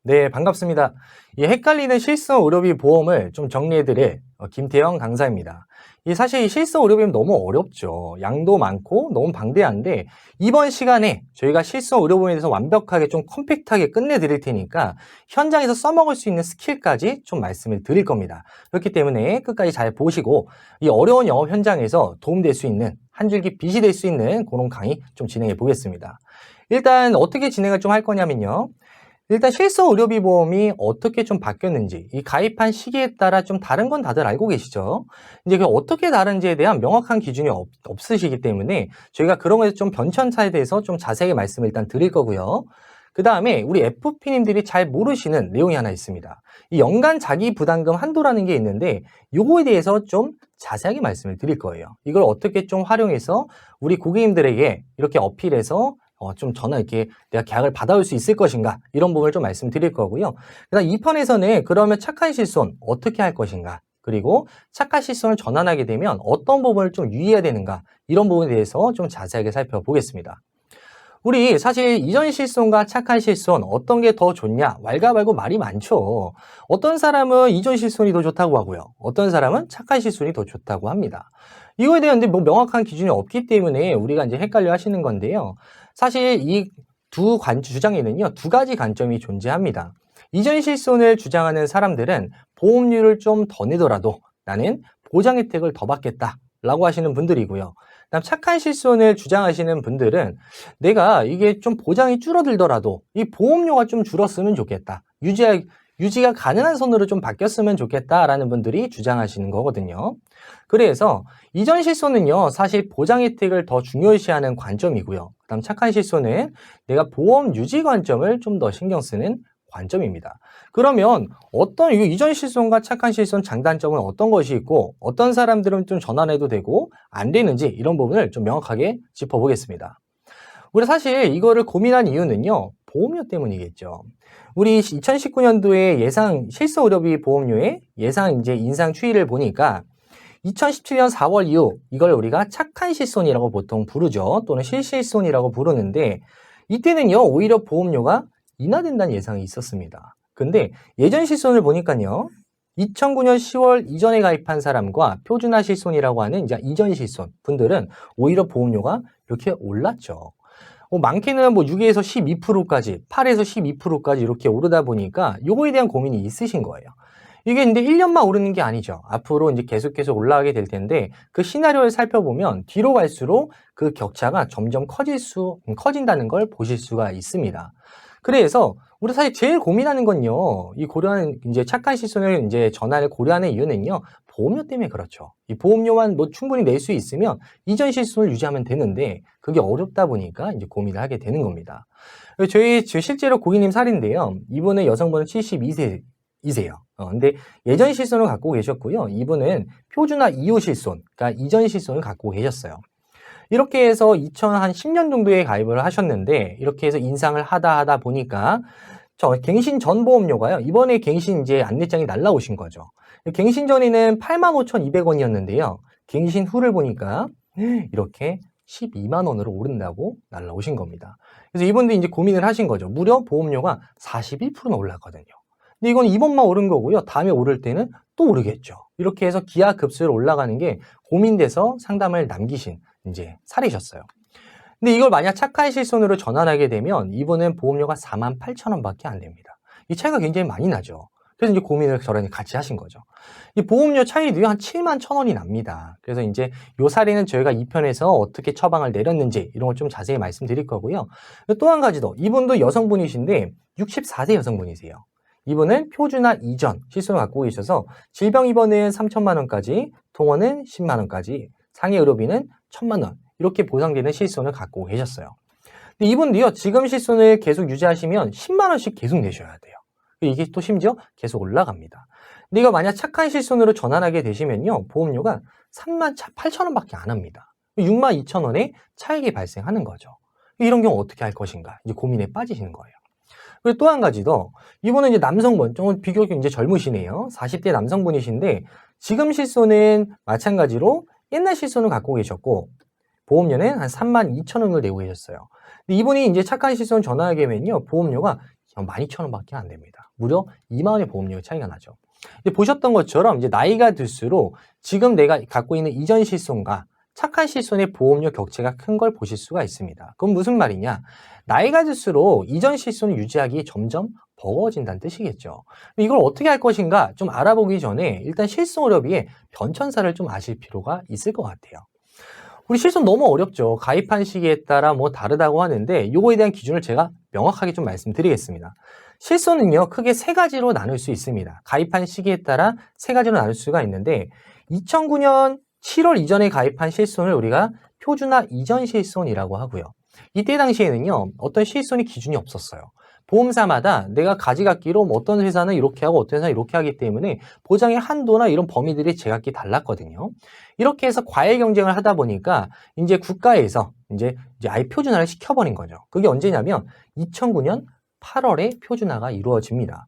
네, 반갑습니다. 이 헷갈리는 실손 의료비 보험을 좀 정리해드릴 김태형 강사입니다. 사실 이 실손 의료비는 너무 어렵죠. 양도 많고 너무 방대한데 이번 시간에 저희가 실손 의료보험에 대해서 완벽하게 좀 컴팩트하게 끝내드릴 테니까 현장에서 써먹을 수 있는 스킬까지 좀 말씀을 드릴 겁니다. 그렇기 때문에 끝까지 잘 보시고 이 어려운 영업 현장에서 도움될 수 있는 한 줄기 빛이 될 수 있는 그런 강의 좀 진행해 보겠습니다. 일단 어떻게 진행을 좀 할 거냐면요. 일단 실손 의료비 보험이 어떻게 좀 바뀌었는지, 이 가입한 시기에 따라 좀 다른 건 다들 알고 계시죠? 이제 그 어떻게 다른지에 대한 명확한 기준이 없으시기 때문에 저희가 그런 거에 좀 변천차에 대해서 좀 자세하게 말씀을 일단 드릴 거고요. 그 다음에 우리 FP님들이 잘 모르시는 내용이 하나 있습니다. 이 연간 자기 부담금 한도라는 게 있는데 요거에 대해서 좀 자세하게 말씀을 드릴 거예요. 이걸 어떻게 좀 활용해서 우리 고객님들에게 이렇게 어필해서 좀 전화 이렇게 내가 계약을 받아올 수 있을 것인가 이런 부분을 좀 말씀드릴 거고요. 그다음 2편에서는 그러면 착한 실손 어떻게 할 것인가 그리고 착한 실손을 전환하게 되면 어떤 부분을 좀 유의해야 되는가 이런 부분에 대해서 좀 자세하게 살펴보겠습니다. 우리 사실 이전 실손과 착한 실손 어떤 게 더 좋냐 왈가왈부 말이 많죠. 어떤 사람은 이전 실손이 더 좋다고 하고요. 어떤 사람은 착한 실손이 더 좋다고 합니다. 이거에 대한 뭐 명확한 기준이 없기 때문에 우리가 이제 헷갈려 하시는 건데요. 사실 이 두 주장에는요, 두 가지 관점이 존재합니다. 이전 실손을 주장하는 사람들은 보험료를 좀 더 내더라도 나는 보장 혜택을 더 받겠다라고 하시는 분들이고요. 그다음 착한 실손을 주장하시는 분들은 내가 이게 좀 보장이 줄어들더라도 이 보험료가 좀 줄었으면 좋겠다. 유지가 가능한 선으로 좀 바뀌었으면 좋겠다라는 분들이 주장하시는 거거든요. 그래서 이전 실손은요, 사실 보장 혜택을 더 중요시하는 관점이고요. 그다음 착한 실손은 내가 보험 유지 관점을 좀 더 신경 쓰는 관점입니다. 그러면 이전 실손과 착한 실손 장단점은 어떤 것이 있고 어떤 사람들은 좀 전환해도 되고 안 되는지 이런 부분을 좀 명확하게 짚어보겠습니다. 우리 사실 이거를 고민한 이유는요, 보험료 때문이겠죠. 우리 2019년도에 예상 실손 의료비 보험료의 예상 이제 인상 추이를 보니까 2017년 4월 이후 이걸 우리가 착한 실손이라고 보통 부르죠. 또는 실실손이라고 부르는데 이때는요, 오히려 보험료가 인하된다는 예상이 있었습니다. 근데 예전 실손을 보니까요, 2009년 10월 이전에 가입한 사람과 표준화 실손이라고 하는 이제 이전 실손 분들은 오히려 보험료가 이렇게 올랐죠. 많게는 6에서 12%까지, 8에서 12%까지 이렇게 오르다 보니까 요거에 대한 고민이 있으신 거예요. 이게 근데 1년만 오르는 게 아니죠. 앞으로 이제 계속해서 올라가게 될 텐데 그 시나리오를 살펴보면 뒤로 갈수록 그 격차가 점점 커진다는 걸 보실 수가 있습니다. 그래서 우리 사실 제일 고민하는 건요. 이 고려하는 이제 착한 실손을 이제 전환을 고려하는 이유는요. 보험료 때문에 그렇죠. 이 보험료만 충분히 낼 수 있으면 이전 실손을 유지하면 되는데 그게 어렵다 보니까 이제 고민을 하게 되는 겁니다. 저희 실제로 고객님 사례인데요. 이분은 여성분은 72세이세요. 근데 예전 실손을 갖고 계셨고요. 이분은 표준화 이후 실손, 그러니까 이전 실손을 갖고 계셨어요. 이렇게 해서 2010년 정도에 가입을 하셨는데 이렇게 해서 인상을 하다 보니까 갱신 전 보험료가요. 이번에 갱신 이제 안내장이 날라오신 거죠. 갱신 전에는 85,200원이었는데요. 갱신 후를 보니까 이렇게 12만 원으로 오른다고 날라오신 겁니다. 그래서 이분도 이제 고민을 하신 거죠. 무려 보험료가 41%나 올랐거든요. 근데 이건 이번만 오른 거고요. 다음에 오를 때는 또 오르겠죠. 이렇게 해서 기하급수로 올라가는 게 고민돼서 상담을 남기신 이제 사례셨어요. 근데 이걸 만약 착한 실손으로 전환하게 되면 이분은 보험료가 48,000원밖에 안 됩니다. 이 차이가 굉장히 많이 나죠. 그래서 이제 고민을 저랑 같이 하신 거죠. 이 보험료 차이도요, 한 71,000원이 납니다. 그래서 이제 요 사례는 저희가 2편에서 어떻게 처방을 내렸는지 이런 걸 좀 자세히 말씀드릴 거고요. 또 한 가지 더, 이분도 여성분이신데 64세 여성분이세요. 이분은 표준화 이전 실손을 갖고 계셔서 질병 입원은 3천만 원까지, 통원은 10만 원까지, 상해 의료비는 1,000만 원 이렇게 보상되는 실손을 갖고 계셨어요. 근데 이분도요, 지금 실손을 계속 유지하시면 10만 원씩 계속 내셔야 돼요. 이게 또 심지어 계속 올라갑니다. 근데 이거 만약 착한 실손으로 전환하게 되시면요, 보험료가 38,000원밖에 안 합니다. 62,000원의 차익이 발생하는 거죠. 이런 경우 어떻게 할 것인가 이제 고민에 빠지시는 거예요. 그리고 또 한 가지 더, 이분은 이제 남성분, 좀 비교적 이제 젊으시네요. 40대 남성분이신데 지금 실손은 마찬가지로 옛날 실손을 갖고 계셨고 보험료는 한 32,000원을 내고 계셨어요. 근데 이분이 이제 착한 실손 전환하게 되면요, 보험료가 12,000원밖에 안 됩니다. 무려 2만 원의 보험료의 차이가 나죠. 이제 보셨던 것처럼 이제 나이가 들수록 지금 내가 갖고 있는 이전 실손과 착한 실손의 보험료 격차가 큰 걸 보실 수가 있습니다. 그건 무슨 말이냐? 나이가 들수록 이전 실손을 유지하기 점점 버거워진다는 뜻이겠죠. 이걸 어떻게 할 것인가 좀 알아보기 전에 일단 실손의료비의 변천사를 좀 아실 필요가 있을 것 같아요. 우리 실손 너무 어렵죠. 가입한 시기에 따라 뭐 다르다고 하는데 이거에 대한 기준을 제가 명확하게 좀 말씀드리겠습니다. 실손은요, 크게 세 가지로 나눌 수 있습니다. 가입한 시기에 따라 세 가지로 나눌 수가 있는데 2009년 7월 이전에 가입한 실손을 우리가 표준화 이전 실손이라고 하고요. 이때 당시에는요, 어떤 실손의 기준이 없었어요. 보험사마다 내가 가져갔기로 어떤 회사는 이렇게 하고 어떤 회사는 이렇게 하기 때문에 보장의 한도나 이런 범위들이 제각기 달랐거든요. 이렇게 해서 과열 경쟁을 하다 보니까 이제 국가에서 이제 아예 표준화를 시켜버린 거죠. 그게 언제냐면 2009년 8월에 표준화가 이루어집니다.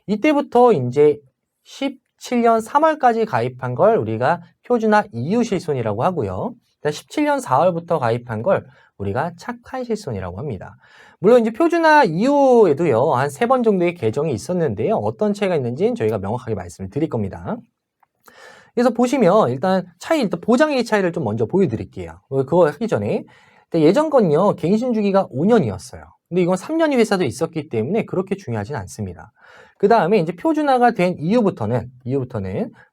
이때부터 이제 17년 3월까지 가입한 걸 우리가 표준화 이후 실손이라고 하고요. 17년 4월부터 가입한 걸 우리가 착한 실손이라고 합니다. 물론 이제 표준화 이후에도요, 한 3번 정도의 개정이 있었는데요. 어떤 차이가 있는지는 저희가 명확하게 말씀을 드릴 겁니다. 그래서 보시면 일단 보장의 차이를 좀 먼저 보여드릴게요. 그거 하기 전에 예전 건요, 갱신 주기가 5년이었어요. 근데 이건 3년의 회사도 있었기 때문에 그렇게 중요하진 않습니다. 그 다음에 이제 표준화가 된 이후부터는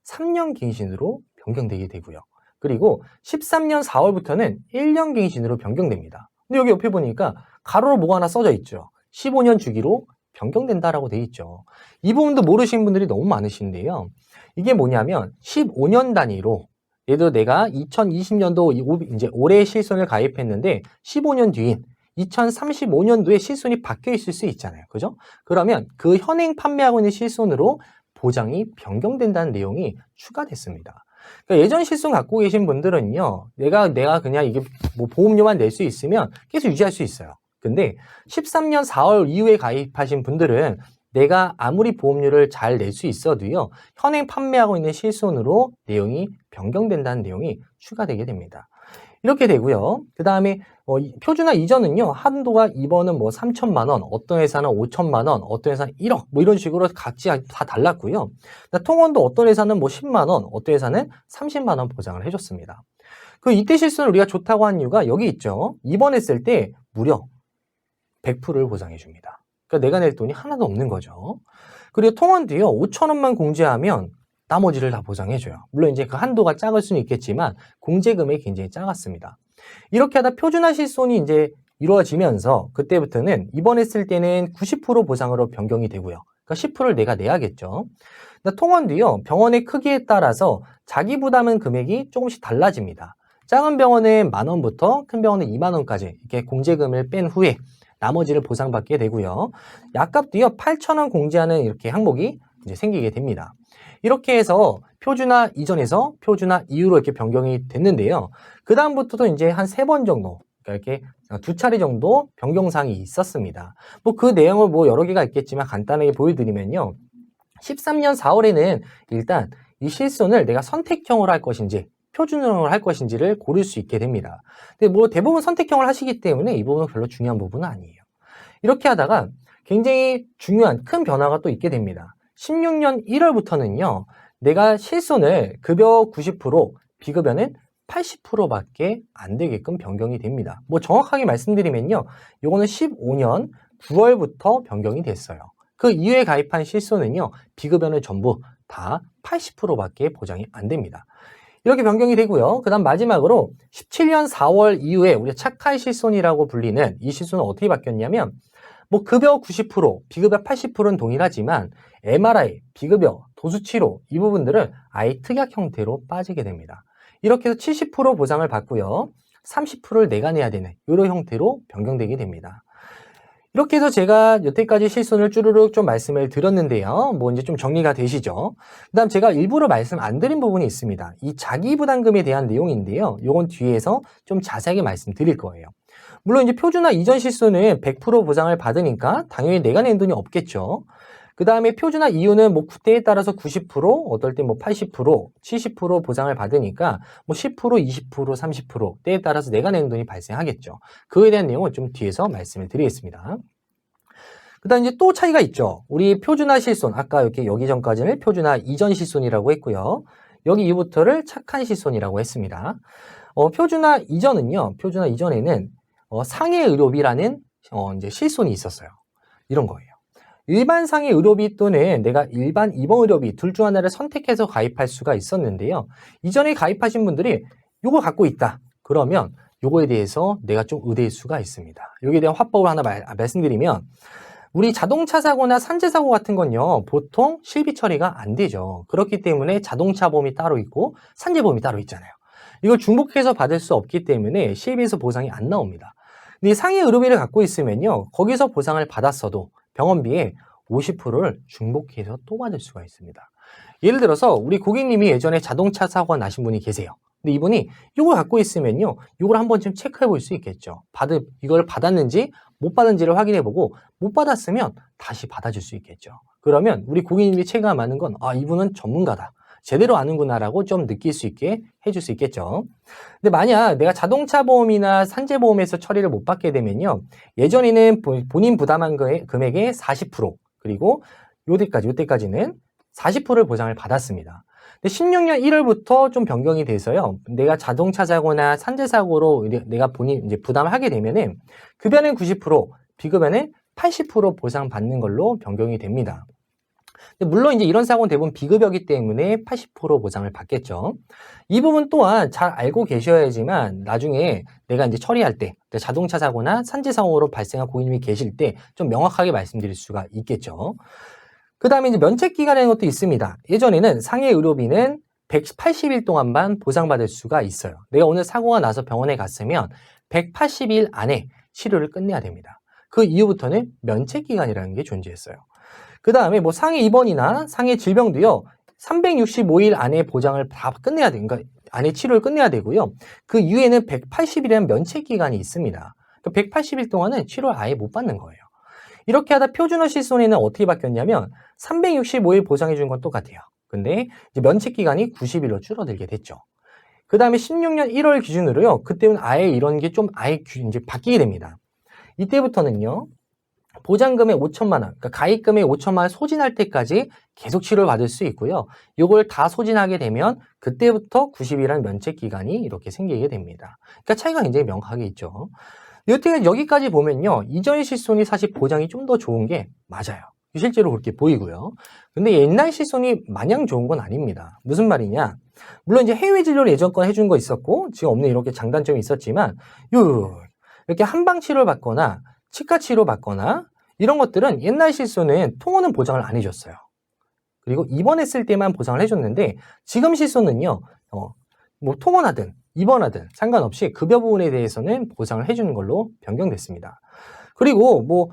3년 갱신으로 변경되게 되고요. 그리고 13년 4월부터는 1년 갱신으로 변경됩니다. 근데 여기 옆에 보니까 가로로 뭐가 하나 써져 있죠. 15년 주기로 변경된다라고 돼 있죠. 이 부분도 모르시는 분들이 너무 많으신데요. 이게 뭐냐면 15년 단위로 예를 들어 내가 2020년도 이제 올해 실손을 가입했는데 15년 뒤인 2035년도에 실손이 바뀌어 있을 수 있잖아요. 그죠? 그러면 그 현행 판매하고 있는 실손으로 보장이 변경된다는 내용이 추가됐습니다. 그러니까 예전 실손 갖고 계신 분들은요, 내가 그냥 이게 뭐 보험료만 낼 수 있으면 계속 유지할 수 있어요. 근데 13년 4월 이후에 가입하신 분들은 내가 아무리 보험료를 잘 낼 수 있어도요, 현행 판매하고 있는 실손으로 내용이 변경된다는 내용이 추가되게 됩니다. 이렇게 되고요. 그 다음에 표준화 이전은요, 한도가 이번은 뭐 3천만 원, 어떤 회사는 5천만 원, 어떤 회사는 1억, 뭐 이런 식으로 각자 다 달랐고요. 통원도 어떤 회사는 뭐 10만 원, 어떤 회사는 30만 원 보장을 해줬습니다. 그 이때 실손을 우리가 좋다고 한 이유가 여기 있죠. 입원했을 때 무려 100%를 보장해 줍니다. 그러니까 내가 낼 돈이 하나도 없는 거죠. 그리고 통원도요, 5천 원만 공제하면 나머지를 다 보장해줘요. 물론 이제 그 한도가 작을 수는 있겠지만 공제 금액이 굉장히 작았습니다. 이렇게 하다 표준화 실손이 이제 이루어지면서 그때부터는 입원했을 때는 90% 보상으로 변경이 되고요. 그러니까 10%를 내가 내야겠죠. 통원도요, 병원의 크기에 따라서 자기 부담은 금액이 조금씩 달라집니다. 작은 병원은 10,000원부터 큰 병원은 20,000원까지 이렇게 공제금을 뺀 후에 나머지를 보상받게 되고요. 약값도요, 8,000원 공제하는 이렇게 항목이 이제 생기게 됩니다. 이렇게 해서 표준화 이전에서 표준화 이후로 이렇게 변경이 됐는데요. 그 다음부터도 이제 한 3번 정도, 그러니까 이렇게 2차례 정도 변경사항이 있었습니다. 뭐 그 내용을 뭐 여러 개가 있겠지만 간단하게 보여드리면요. 13년 4월에는 일단 이 실손을 내가 선택형으로 할 것인지 표준형으로 할 것인지를 고를 수 있게 됩니다. 근데 뭐 대부분 선택형을 하시기 때문에 이 부분은 별로 중요한 부분은 아니에요. 이렇게 하다가 굉장히 중요한 큰 변화가 또 있게 됩니다. 16년 1월부터는요, 내가 실손을 급여 90%, 비급여는 80%밖에 안 되게끔 변경이 됩니다. 뭐 정확하게 말씀드리면요, 요거는 15년 9월부터 변경이 됐어요. 그 이후에 가입한 실손은요, 비급여는 전부 다 80%밖에 보장이 안 됩니다. 이렇게 변경이 되고요. 그 다음 마지막으로 17년 4월 이후에 우리가 착한 실손이라고 불리는 이 실손은 어떻게 바뀌었냐면 뭐 급여 90%, 비급여 80%는 동일하지만 MRI, 비급여, 도수치료 이 부분들은 아예 특약 형태로 빠지게 됩니다. 이렇게 해서 70% 보상을 받고요. 30%를 내가 내야 되는 이런 형태로 변경되게 됩니다. 이렇게 해서 제가 여태까지 실손을 쭈루룩 좀 말씀을 드렸는데요. 뭐 이제 좀 정리가 되시죠? 그 다음 제가 일부러 말씀 안 드린 부분이 있습니다. 이 자기부담금에 대한 내용인데요. 요건 뒤에서 좀 자세하게 말씀드릴 거예요. 물론 이제 표준화 이전 실손은 100% 보장을 받으니까 당연히 내가 낸 돈이 없겠죠. 그 다음에 표준화 이후는 뭐 때에 따라서 90%, 어떨 때 뭐 80%, 70% 보장을 받으니까 뭐 10%, 20%, 30% 때에 따라서 내가 낸 돈이 발생하겠죠. 그에 대한 내용을 좀 뒤에서 말씀을 드리겠습니다. 그다음 이제 또 차이가 있죠. 우리 표준화 실손, 아까 여기 전까지는 표준화 이전 실손이라고 했고요. 여기 이후부터를 착한 실손이라고 했습니다. 표준화 이전에는 상해 의료비라는 이제 실손이 있었어요. 이런 거예요. 일반 상해 의료비 또는 내가 일반 입원 의료비 둘 중 하나를 선택해서 가입할 수가 있었는데요. 이전에 가입하신 분들이 요걸 갖고 있다. 그러면 요거에 대해서 내가 좀 의뢰일 수가 있습니다. 여기에 대한 화법을 하나 말씀드리면, 우리 자동차 사고나 산재 사고 같은 건요, 보통 실비 처리가 안 되죠. 그렇기 때문에 자동차 보험이 따로 있고 산재 보험이 따로 있잖아요. 이걸 중복해서 받을 수 없기 때문에 실비에서 보상이 안 나옵니다. 근데 상해 의료비를 갖고 있으면요, 거기서 보상을 받았어도 병원비의 50%를 중복해서 또 받을 수가 있습니다. 예를 들어서 우리 고객님이 예전에 자동차 사고가 나신 분이 계세요. 근데 이분이 이걸 갖고 있으면요, 이걸 한번 좀 체크해 볼 수 있겠죠. 이걸 받았는지 못 받은지를 확인해 보고, 못 받았으면 다시 받아줄 수 있겠죠. 그러면 우리 고객님이 체감하는 건, 아, 이분은 전문가다, 제대로 아는구나라고 좀 느낄 수 있게 해줄 수 있겠죠. 근데 만약 내가 자동차 보험이나 산재 보험에서 처리를 못 받게 되면요, 예전에는 본인 부담한 금액의 40%, 그리고 요때까지는 40%를 보상을 받았습니다. 근데 16년 1월부터 좀 변경이 돼서요, 내가 자동차 사고나 산재 사고로 내가 본인 이제 부담을 하게 되면은 급여는 90%, 비급여는 80% 보상받는 걸로 변경이 됩니다. 물론 이제 이런 사고는 대부분 비급여이기 때문에 80% 보상을 받겠죠. 이 부분 또한 잘 알고 계셔야지만 나중에 내가 이제 처리할 때, 자동차 사고나 산재 사고로 발생한 고객님이 계실 때 좀 명확하게 말씀드릴 수가 있겠죠. 그 다음에 이제 면책 기간이라는 것도 있습니다. 예전에는 상해 의료비는 180일 동안만 보상받을 수가 있어요. 내가 오늘 사고가 나서 병원에 갔으면 180일 안에 치료를 끝내야 됩니다. 그 이후부터는 면책 기간이라는 게 존재했어요. 그 다음에 뭐 상해 입원이나 상해 질병도요, 365일 안에 보장을 다 끝내야 돼요. 그러니까 안에 치료를 끝내야 되고요. 그 이후에는 180일이라는 면책 기간이 있습니다. 180일 동안은 치료를 아예 못 받는 거예요. 이렇게 하다 표준화 실손에는 어떻게 바뀌었냐면 365일 보상해 주는 건 똑같아요. 근데 이제 면책 기간이 90일로 줄어들게 됐죠. 그 다음에 16년 1월 기준으로요, 그때는 아예 이런 게 좀 아예 이제 바뀌게 됩니다. 이때부터는요, 보장금의 5천만 원, 그러니까 가입금의 5천만 원 소진할 때까지 계속 치료를 받을 수 있고요. 이걸 다 소진하게 되면 그때부터 90일이라는 면책 기간이 이렇게 생기게 됩니다. 그러니까 차이가 굉장히 명확하게 있죠. 여기까지 보면요, 이전 실손이 사실 보장이 좀 더 좋은 게 맞아요. 실제로 그렇게 보이고요. 근데 옛날 실손이 마냥 좋은 건 아닙니다. 무슨 말이냐? 물론 이제 해외 진료를 예전 건 해준 거 있었고 지금 없는 이렇게 장단점이 있었지만, 이렇게 한방 치료를 받거나 치과 치료 받거나 이런 것들은 옛날 실손은 통원은 보장을 안 해줬어요. 그리고 입원했을 때만 보장을 해줬는데, 지금 실손은요, 뭐 통원하든 입원하든 상관없이 급여 부분에 대해서는 보상을 해주는 걸로 변경됐습니다. 그리고 뭐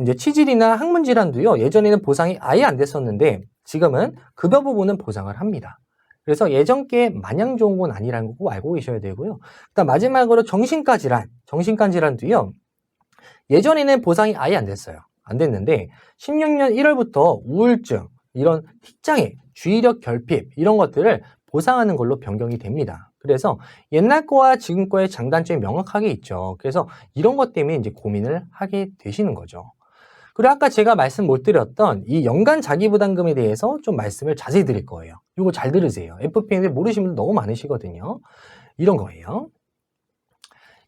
이제 치질이나 항문 질환도요, 예전에는 보상이 아예 안 됐었는데 지금은 급여 부분은 보상을 합니다. 그래서 예전 게 마냥 좋은 건 아니라는 거 꼭 알고 계셔야 되고요. 그다음 마지막으로 정신과 질환도요, 예전에는 보상이 아예 안 됐어요. 안 됐는데 16년 1월부터 우울증, 이런 틱장애, 주의력 결핍 이런 것들을 보상하는 걸로 변경이 됩니다. 그래서 옛날 거와 지금 거의 장단점이 명확하게 있죠. 그래서 이런 것 때문에 이제 고민을 하게 되시는 거죠. 그리고 아까 제가 말씀 못 드렸던 이 연간 자기부담금에 대해서 좀 말씀을 자세히 드릴 거예요. 이거 잘 들으세요. FPN을 모르시는 분들 너무 많으시거든요. 이런 거예요.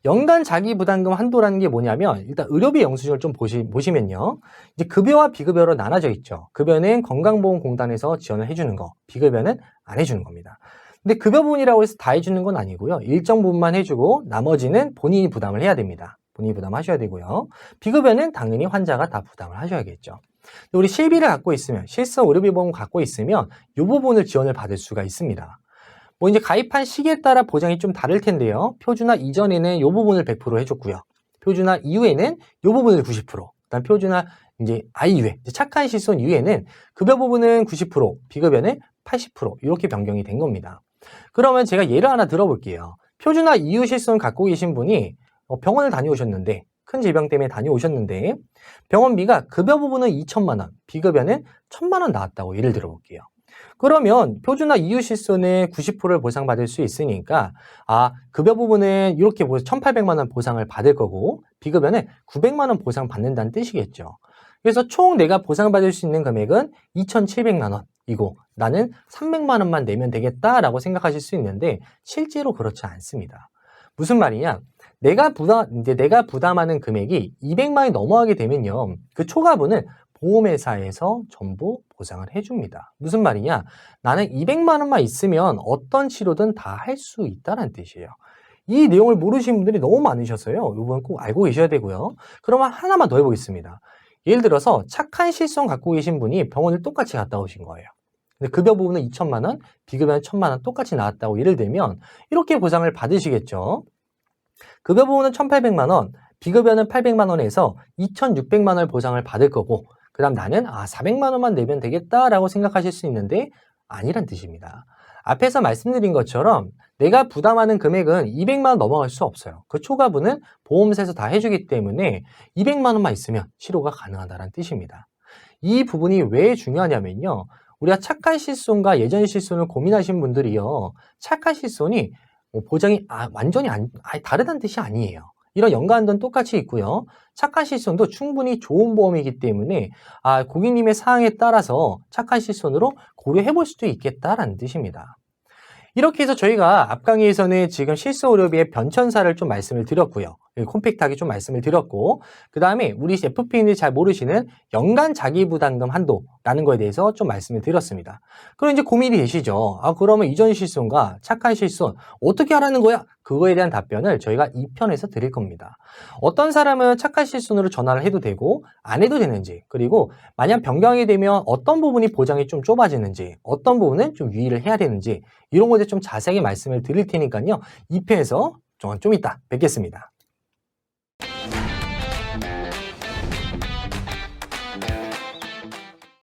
연간 자기부담금 한도라는 게 뭐냐면, 일단 의료비 영수증을 좀 보시면요, 이제 급여와 비급여로 나눠져 있죠. 급여는 건강보험공단에서 지원을 해주는 거, 비급여는 안 해주는 겁니다. 근데 급여 부분이라고 해서 다 해주는 건 아니고요. 일정 부분만 해주고 나머지는 본인이 부담을 해야 됩니다. 본인이 부담하셔야 되고요. 비급여는 당연히 환자가 다 부담을 하셔야겠죠. 우리 실비를 갖고 있으면, 실손 의료비 보험 갖고 있으면 이 부분을 지원을 받을 수가 있습니다. 뭐 이제 가입한 시기에 따라 보장이 좀 다를 텐데요. 표준화 이전에는 이 부분을 100% 해줬고요. 표준화 이후에는 이 부분을 90%. 그다음 표준화 이제 이후에 착한 실손 이후에는 급여 부분은 90%, 비급여는 80% 이렇게 변경이 된 겁니다. 그러면 제가 예를 하나 들어볼게요. 표준화 이후 실손 갖고 계신 분이 병원을 다녀오셨는데, 큰 질병 때문에 다녀오셨는데 병원비가 급여 부분은 2천만 원, 비급여는 1,000만 원 나왔다고 예를 들어볼게요. 그러면 표준화 이후 실손은 90%를 보상받을 수 있으니까, 급여 부분은 이렇게 1,800만 원 보상을 받을 거고 비급여는 900만 원 보상받는다는 뜻이겠죠. 그래서 총 내가 보상받을 수 있는 금액은 2,700만 원이고 나는 300만 원만 내면 되겠다라고 생각하실 수 있는데 실제로 그렇지 않습니다. 무슨 말이냐? 내가 부담하는 금액이 200만 원이 넘어가게 되면요. 그 초과분은 보험회사에서 전부 보상을 해줍니다. 무슨 말이냐? 나는 200만 원만 있으면 어떤 치료든 다 할 수 있다는 뜻이에요. 이 내용을 모르시는 분들이 너무 많으셔서요. 이건 꼭 알고 계셔야 되고요. 그러면 하나만 더 해보겠습니다. 예를 들어서 착한 실손 갖고 계신 분이 병원을 똑같이 갔다 오신 거예요. 근데 급여 부분은 2천만 원, 비급여는 1천만 원 똑같이 나왔다고 예를 들면 이렇게 보상을 받으시겠죠. 급여 부분은 1,800만 원, 비급여는 800만 원에서 2,600만 원을 보상을 받을 거고 그 다음 나는 400만 원만 내면 되겠다라고 생각하실 수 있는데 아니란 뜻입니다. 앞에서 말씀드린 것처럼 내가 부담하는 금액은 200만 원 넘어갈 수 없어요. 그 초과분은 보험사에서 다 해주기 때문에 200만 원만 있으면 치료가 가능하다는 뜻입니다. 이 부분이 왜 중요하냐면요. 우리가 착한 실손과 예전 실손을 고민하신 분들이요. 착한 실손이 보장이 완전히 다르다는 뜻이 아니에요. 이런 연관도는 똑같이 있고요. 착한 실손도 충분히 좋은 보험이기 때문에 고객님의 사항에 따라서 착한 실손으로 고려해 볼 수도 있겠다라는 뜻입니다. 이렇게 해서 저희가 앞 강의에서는 지금 실손의료비의 변천사를 좀 말씀을 드렸고요. 콤팩트하게 좀 말씀을 드렸고 그 다음에 우리 FP인들이 잘 모르시는 연간 자기부담금 한도라는 거에 대해서 좀 말씀을 드렸습니다. 그럼 이제 고민이 되시죠. 그러면 이전 실손과 착한 실손 어떻게 하라는 거야? 그거에 대한 답변을 저희가 2편에서 드릴 겁니다. 어떤 사람은 착한 실손으로 전환을 해도 되고 안 해도 되는지 그리고 만약 변경하게 되면 어떤 부분이 보장이 좀 좁아지는지 어떤 부분은 좀 유의를 해야 되는지 이런 것에 좀 자세하게 말씀을 드릴 테니까요. 2편에서 좀 이따 뵙겠습니다.